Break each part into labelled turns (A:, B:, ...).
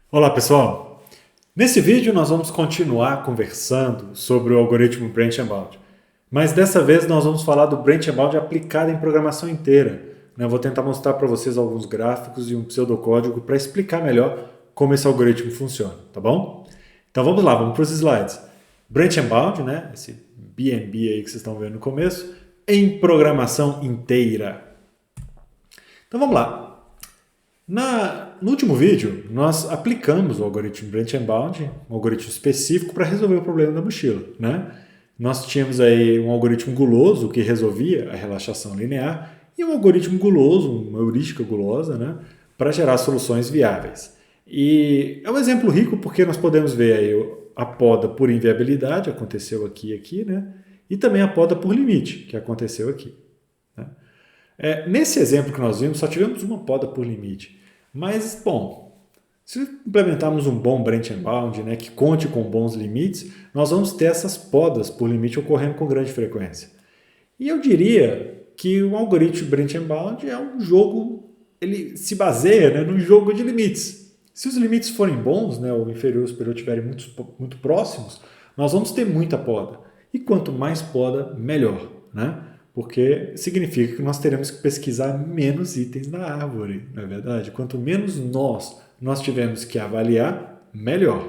A: Olá pessoal, nesse vídeo nós vamos continuar conversando sobre o algoritmo Branch and Bound, mas dessa vez nós vamos falar do Branch and Bound aplicado em programação inteira. Eu vou tentar mostrar para vocês alguns gráficos e um pseudocódigo para explicar melhor como esse algoritmo funciona, tá bom? Então vamos lá, vamos para os slides. Branch and Bound, esse BNB aí que vocês estão vendo no começo, em programação inteira. Então vamos lá. No último vídeo, nós aplicamos o algoritmo Branch and Bound, um algoritmo específico para resolver o problema da mochila. Nós tínhamos aí um algoritmo guloso que resolvia a relaxação linear e um algoritmo guloso, uma heurística gulosa, para gerar soluções viáveis. E é um exemplo rico porque nós podemos ver aí a poda por inviabilidade, aconteceu aqui, e também a poda por limite, que aconteceu aqui. Nesse exemplo que nós vimos, só tivemos uma poda por limite. Mas, bom, se implementarmos um bom Branch and Bound, que conte com bons limites, nós vamos ter essas podas por limite ocorrendo com grande frequência. E eu diria que o algoritmo Branch and Bound é um jogo, ele se baseia num jogo de limites. Se os limites forem bons, o inferior e o superior estiverem muito próximos, nós vamos ter muita poda. E quanto mais poda, melhor. Porque significa que nós teremos que pesquisar menos itens na árvore, não é verdade? Quanto menos nós tivermos que avaliar, melhor.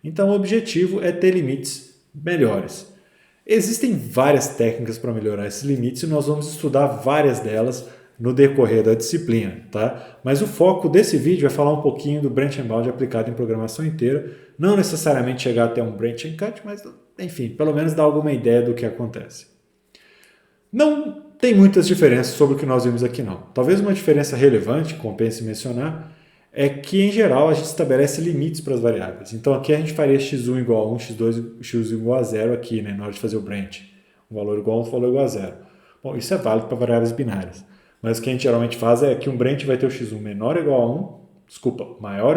A: Então, o objetivo é ter limites melhores. Existem várias técnicas para melhorar esses limites e nós vamos estudar várias delas no decorrer da disciplina. Mas o foco desse vídeo é falar um pouquinho do Branch and Bound aplicado em programação inteira, não necessariamente chegar até um Branch and Cut, mas, enfim, pelo menos dar alguma ideia do que acontece. Não tem muitas diferenças sobre o que nós vimos aqui não. Talvez uma diferença relevante, compense mencionar, é que em geral a gente estabelece limites para as variáveis. Então aqui a gente faria x1 igual a 1, x2 igual a 0 aqui, na hora de fazer o branch. Um valor igual a 1, um valor igual a 0. Bom, isso é válido para variáveis binárias. Mas o que a gente geralmente faz é que um branch vai ter o x1 maior ou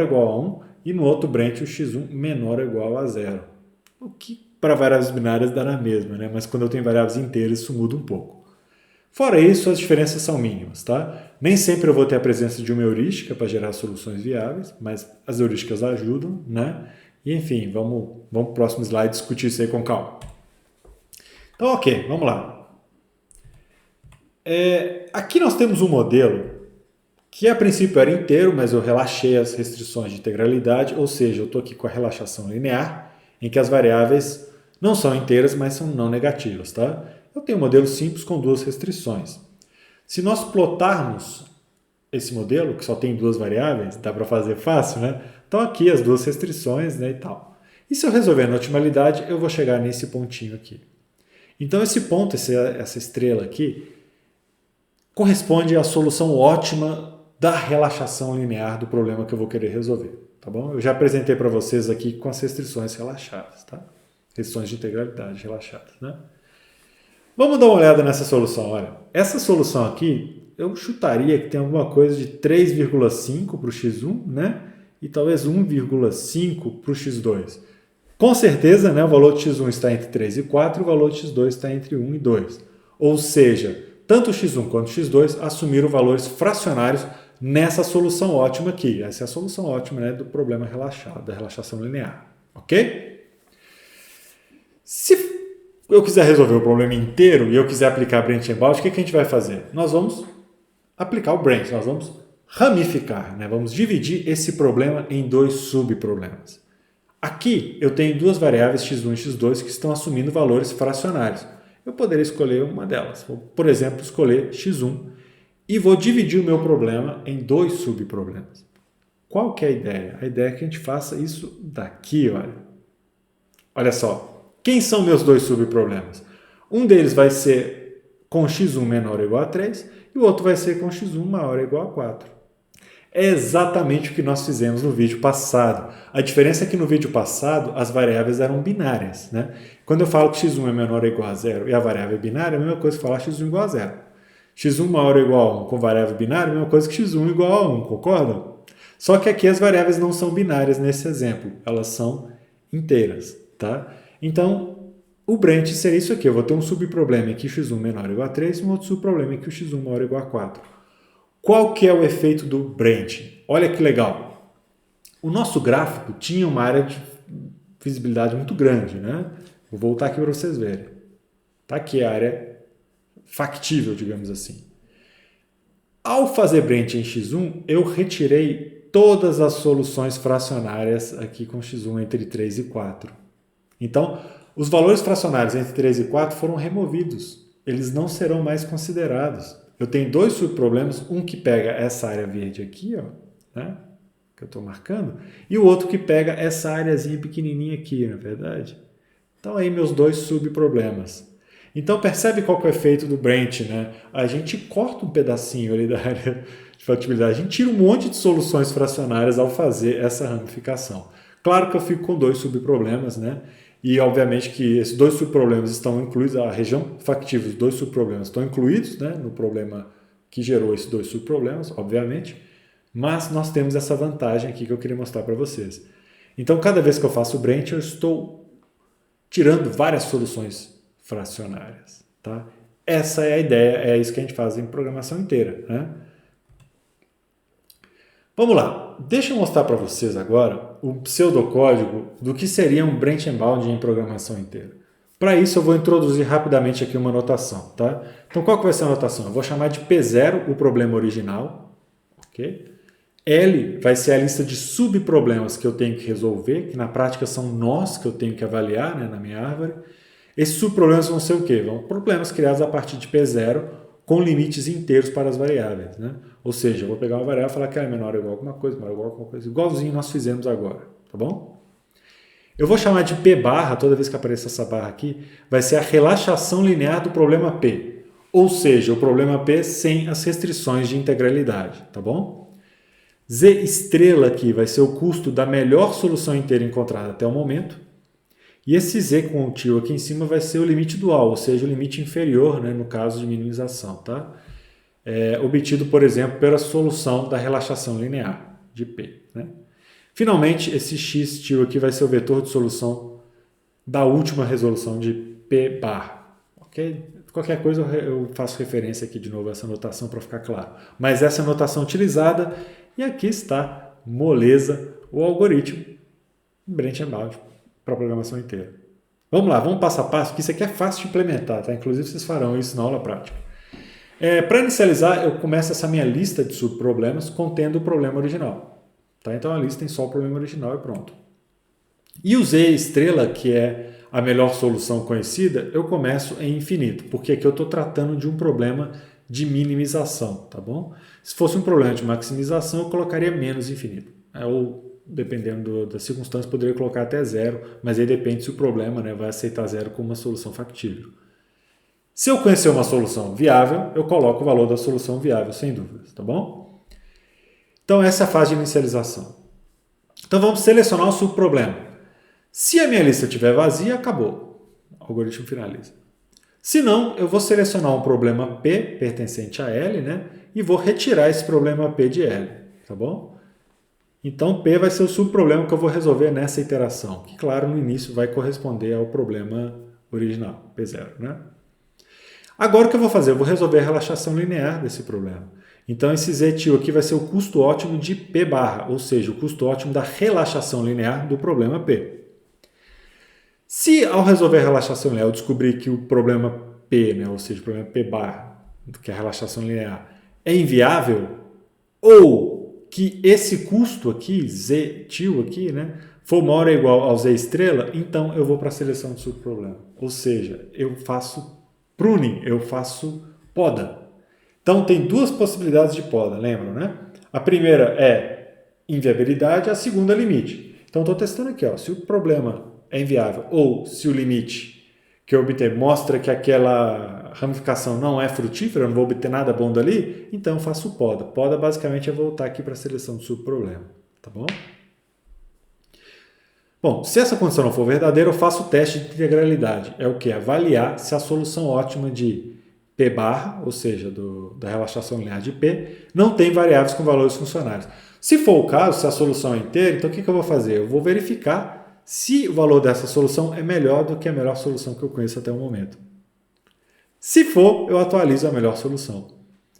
A: igual a 1, e no outro branch o x1 menor ou igual a 0. O que para variáveis binárias dá na mesma, mas quando eu tenho variáveis inteiras isso muda um pouco. Fora isso, as diferenças são mínimas. Nem sempre eu vou ter a presença de uma heurística para gerar soluções viáveis, mas as heurísticas ajudam. E enfim, vamos para o próximo slide discutir isso aí com calma. Então, ok, vamos lá. Aqui nós temos um modelo que a princípio era inteiro, mas eu relaxei as restrições de integralidade, ou seja, eu estou aqui com a relaxação linear, em que as variáveis não são inteiras, mas são não negativas. Eu tenho um modelo simples com duas restrições. Se nós plotarmos esse modelo, que só tem duas variáveis, dá para fazer fácil, Então aqui as duas restrições, e tal. E se eu resolver na otimalidade, eu vou chegar nesse pontinho aqui. Então esse ponto, essa estrela aqui, corresponde à solução ótima da relaxação linear do problema que eu vou querer resolver. Tá bom? Eu já apresentei para vocês aqui com as restrições relaxadas. Restrições de integralidade relaxadas. Vamos dar uma olhada nessa solução. Olha, essa solução aqui, eu chutaria que tem alguma coisa de 3,5 para o x1, e talvez 1,5 para o x2. Com certeza, o valor de x1 está entre 3 e 4 e o valor de x2 está entre 1 e 2. Ou seja, tanto o x1 quanto o x2 assumiram valores fracionários nessa solução ótima aqui. Essa é a solução ótima do problema relaxado, da relaxação linear. Ok? Se eu quiser resolver o problema inteiro e eu quiser aplicar Branch and Bound, o que a gente vai fazer? Nós vamos aplicar o branch, nós vamos ramificar, vamos dividir esse problema em dois subproblemas. Aqui eu tenho duas variáveis x1 e x2 que estão assumindo valores fracionários. Eu poderia escolher uma delas. Vou, por exemplo, escolher x1 e vou dividir o meu problema em dois subproblemas. Qual que é a ideia? A ideia é que a gente faça isso daqui, olha. Olha só. Quem são meus dois subproblemas? Um deles vai ser com x1 menor ou igual a 3 e o outro vai ser com x1 maior ou igual a 4. É exatamente o que nós fizemos no vídeo passado. A diferença é que no vídeo passado as variáveis eram binárias. Quando eu falo que x1 é menor ou igual a 0 e a variável é binária, é a mesma coisa que falar x1 igual a 0. x1 maior ou igual a 1 com variável binária é a mesma coisa que x1 igual a 1, concordam? Só que aqui as variáveis não são binárias nesse exemplo, elas são inteiras. Então, o branch seria isso aqui. Eu vou ter um subproblema em que x1 menor ou igual a 3 e um outro subproblema em que o x1 maior ou igual a 4. Qual que é o efeito do branch? Olha que legal. o nosso gráfico tinha uma área de visibilidade muito grande, né? Vou voltar aqui para vocês verem. Tá aqui a área factível, digamos assim. Ao fazer branch em x1, eu retirei todas as soluções fracionárias aqui com x1 entre 3 e 4. Então, os valores fracionários entre 3 e 4 foram removidos. Eles não serão mais considerados. Eu tenho dois subproblemas, um que pega essa área verde aqui, ó, né, que eu estou marcando, e o outro que pega essa áreazinha pequenininha aqui, na verdade. Então, aí meus dois subproblemas. Então, percebe qual que é o efeito do branch, né? A gente corta um pedacinho ali da área de factibilidade, a gente tira um monte de soluções fracionárias ao fazer essa ramificação. Claro que eu fico com dois subproblemas, né? E, obviamente, que esses dois subproblemas estão incluídos, a região factível, os dois subproblemas estão incluídos, né, no problema que gerou esses dois subproblemas, obviamente, mas nós temos essa vantagem aqui que eu queria mostrar para vocês. Então, cada vez que eu faço o branch, eu estou tirando várias soluções fracionárias. Tá? Essa é a ideia, é isso que a gente faz em programação inteira. Né? Vamos lá, deixa eu mostrar para vocês agora o pseudocódigo do que seria um branch and bound em programação inteira. Para isso eu vou introduzir rapidamente aqui uma notação. Tá? Então qual que vai ser a notação? Eu vou chamar de P0 o problema original. Okay? L vai ser a lista de subproblemas que eu tenho que resolver, que na prática são nós que eu tenho que avaliar, né, na minha árvore. Esses subproblemas vão ser o quê? Vão problemas criados a partir de P0 com limites inteiros para as variáveis. Né? Ou seja, eu vou pegar uma variável e falar que ela é menor ou igual a alguma coisa, maior ou igual a alguma coisa, igualzinho nós fizemos agora. Tá bom? Eu vou chamar de P barra, toda vez que aparecer essa barra aqui, vai ser a relaxação linear do problema P. Ou seja, o problema P sem as restrições de integralidade. Tá bom? Z estrela aqui vai ser o custo da melhor solução inteira encontrada até o momento. E esse Z com o tio aqui em cima vai ser o limite dual, ou seja, o limite inferior, né, no caso de minimização, tá? Obtido, por exemplo, pela solução da relaxação linear de P. Né? Finalmente, esse X tio aqui vai ser o vetor de solução da última resolução de P bar. Okay? Qualquer coisa eu faço referência aqui de novo a essa notação para ficar claro. Mas essa é a notação utilizada e aqui está, moleza, o algoritmo branch and bound para a programação inteira. Vamos lá, vamos passo a passo, porque isso aqui é fácil de implementar, tá? Inclusive vocês farão isso na aula prática. Para inicializar, eu começo essa minha lista de subproblemas contendo o problema original. Tá? Então a lista tem só o problema original e pronto. E o Z estrela, que é a melhor solução conhecida, eu começo em infinito, porque aqui eu estou tratando de um problema de minimização, tá bom? Se fosse um problema de maximização, eu colocaria menos infinito. Ou, dependendo das circunstâncias, poderia colocar até zero, mas aí depende se o problema, né, vai aceitar zero como uma solução factível. Se eu conhecer uma solução viável, eu coloco o valor da solução viável, sem dúvidas, tá bom? Então, essa é a fase de inicialização. Então, vamos selecionar o subproblema. Se a minha lista estiver vazia, acabou. O algoritmo finaliza. Se não, eu vou selecionar um problema P pertencente a L, né? E vou retirar esse problema P de L, tá bom? Então, P vai ser o subproblema que eu vou resolver nessa iteração, que, claro, no início vai corresponder ao problema original, P0, né? Agora o que eu vou fazer? Eu vou resolver a relaxação linear desse problema. Então, esse Z tio aqui vai ser o custo ótimo de P barra, ou seja, o custo ótimo da relaxação linear do problema P. Se ao resolver a relaxação linear eu descobrir que o problema P, né, ou seja, o problema P barra, que é a relaxação linear, é inviável, ou que esse custo aqui, Z tio aqui, né, for maior ou igual ao Z estrela, então eu vou para a seleção do subproblema. Ou seja, eu faço pruning, eu faço poda. Então tem duas possibilidades de poda, lembram, né? A primeira é inviabilidade, a segunda é limite. Então estou testando aqui, ó, se o problema é inviável ou se o limite que eu obter mostra que aquela ramificação não é frutífera, eu não vou obter nada bom dali, então eu faço poda. Poda basicamente é voltar aqui para a seleção do subproblema, tá bom? Bom, se essa condição não for verdadeira, eu faço o teste de integralidade. É o que? Avaliar se a solução ótima de P barra, ou seja, da relaxação linear de P, não tem variáveis com valores funcionários. Se for o caso, se a solução é inteira, então o que eu vou fazer? Eu vou verificar se o valor dessa solução é melhor do que a melhor solução que eu conheço até o momento. Se for, eu atualizo a melhor solução.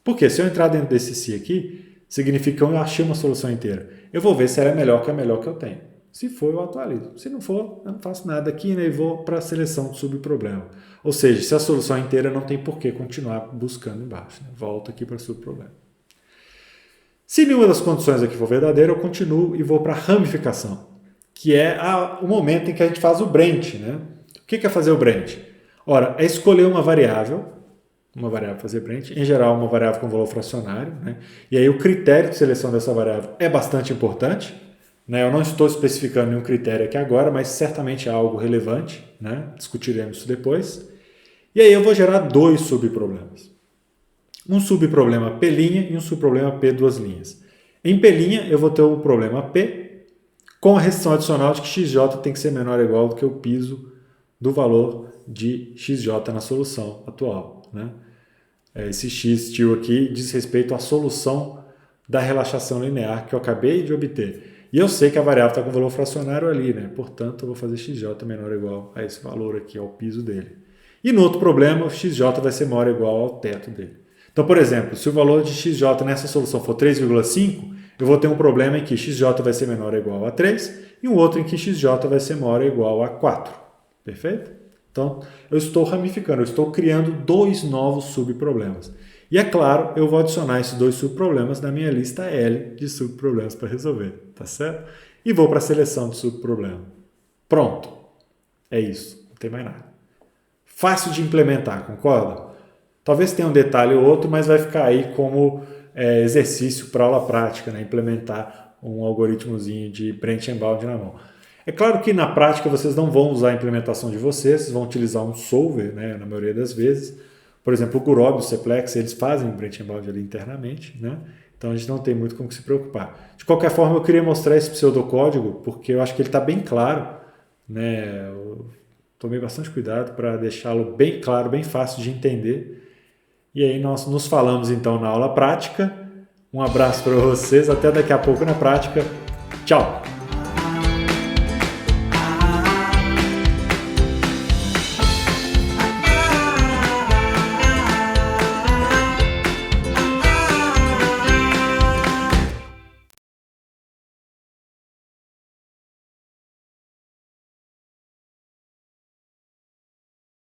A: Porque se eu entrar dentro desse se aqui, significa que eu achei uma solução inteira. eu vou ver se ela é melhor que a melhor que eu tenho. Se for, eu atualizo. Se não for, eu não faço nada aqui, né, e vou para a seleção de subproblema. Ou seja, se a solução é inteira, não tem por que continuar buscando embaixo. Né? Volto aqui para o subproblema. Se nenhuma das condições aqui for verdadeira, eu continuo e vou para a ramificação, que é o momento em que a gente faz o branch. Né? O que é fazer o branch? Ora, é escolher uma variável fazer branch, em geral uma variável com valor fracionário, né? E aí o critério de seleção dessa variável é bastante importante, né? Eu não estou especificando nenhum critério aqui agora, mas certamente é algo relevante, né? Discutiremos isso depois. E aí eu vou gerar dois subproblemas. Um subproblema P' e um subproblema P duas linhas. Em P' eu vou ter o problema P com a restrição adicional de que xj tem que ser menor ou igual do que o piso do valor de xj na solução atual, né? Esse x tio aqui diz respeito à solução da relaxação linear que eu acabei de obter. E eu sei que a variável está com valor fracionário ali, né? Portanto, eu vou fazer xj menor ou igual a esse valor aqui, ao piso dele. E no outro problema, o xj vai ser maior ou igual ao teto dele. Então, por exemplo, se o valor de xj nessa solução for 3,5, eu vou ter um problema em que xj vai ser menor ou igual a 3 e um outro em que xj vai ser maior ou igual a 4. Perfeito? Então, eu estou ramificando, eu estou criando dois novos subproblemas. E é claro, eu vou adicionar esses dois subproblemas na minha lista L de subproblemas para resolver, tá certo? E vou para a seleção de subproblema. Pronto. É isso, não tem mais nada. Fácil de implementar, concorda? Talvez tenha um detalhe ou outro, mas vai ficar aí como exercício para aula prática, né? Implementar um algoritmozinho de branch and bound na mão. É claro que na prática vocês não vão usar a implementação de vocês vão utilizar um solver, né, na maioria das vezes. Por exemplo, o Gurobi, o Seplex, eles fazem o branch and bound ali internamente, né? Então a gente não tem muito com o que se preocupar. De qualquer forma, eu queria mostrar esse pseudocódigo porque eu acho que ele está bem claro, né? Eu tomei bastante cuidado para deixá-lo bem claro, bem fácil de entender. E aí nós nos falamos então na aula prática. Um abraço para vocês, até daqui a pouco na prática. Tchau!